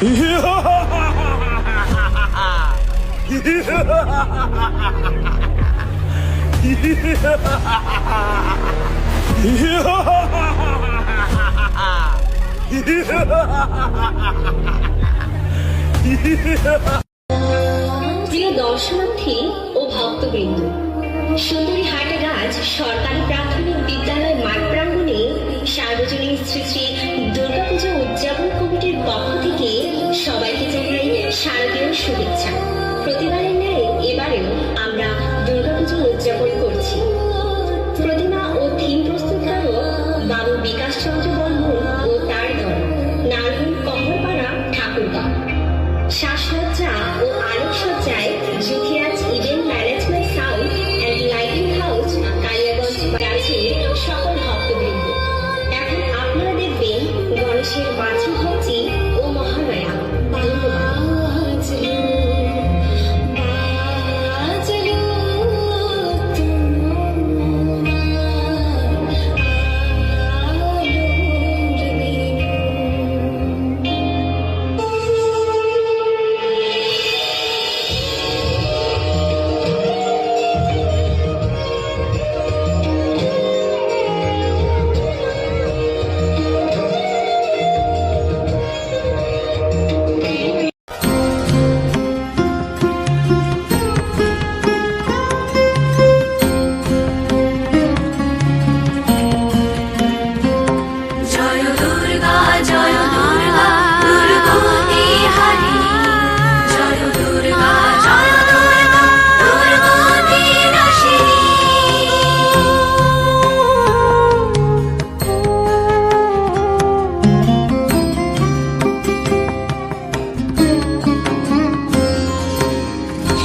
প্রিয় দর্শনার্থী ও ভক্তবৃন্দ, সুন্দরী হাটেগাছ সরকারি প্রাথমিক বিদ্যালয় মাঠ প্রাঙ্গণে সার্বজনীন শ্রী শ্রী দুর্গাপূজা উদযাপন কমিটির পক্ষ থেকে সবাইকে জানাই শারদীয় শুভেচ্ছা। প্রতিবারের ন্যায় এবারেও আমরা দুর্গাপূজা উদযাপন করছি। প্রতিমা ও থিম প্রস্তুতকারক বাবু বিকাশ চন্দ্র বর্মন ও তার দল, নারায়ণ কম্বরপাড়া, ঠাকুরগাঁও। সাজসজ্জা ও আলোকসজ্জায় Juthiraj event management sound and lighting house, Kaliaganj আছে সকল ভক্তবৃন্দ। এখন আপনারা দেখবেন গণেশের বাজি ভক্তি ও মহালয়া। ধন্যবাদ।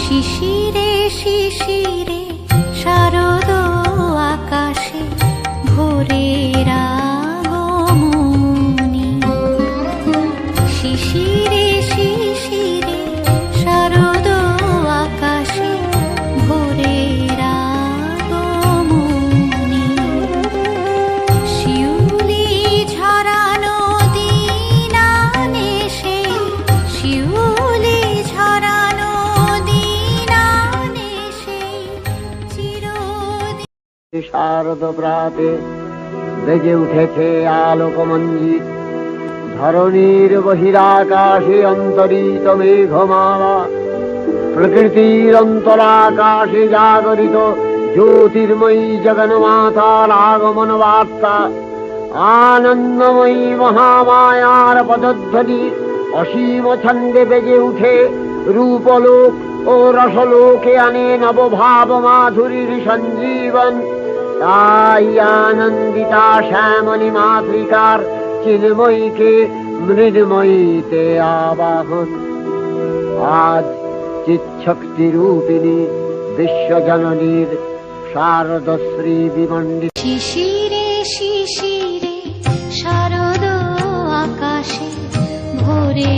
শিশিরে শিশিরে শারদ আকাশে ভোরের আগমনী। শিশিরে শিশিরে শারদ আকাশে ভোরের আগমনী। শিউলি ঝরানো দিন আনে সে, শিউলি ঝরানো শারদ প্রাতে বেজে উঠেছে আলোকমঞ্জিত। ধরণীর বহিরাকাশে অন্তরিত মেঘমালা, প্রকৃতির অন্তরাকাশে জাগরিত জ্যোতির্ময়ী জগন্মাতার আগমন বার্তা। আনন্দময়ী মহামায়ার পদধ্বনি অসীম ছন্দে বেজে উঠে রূপলোক ও রসলোকে আনে নবভাব মাধুরীর সঞ্জীবন। তাই আনন্দিতা শ্যামলী মাতৃকার চিন্ময়ীকে মৃন্ময়ীতে আবাহন। আজ চিৎশক্তি রূপিণী বিশ্বজননীর শারদশ্রী বিমণ্ডিত। শিশিরে শিশিরে শারদ আকাশে ভোরে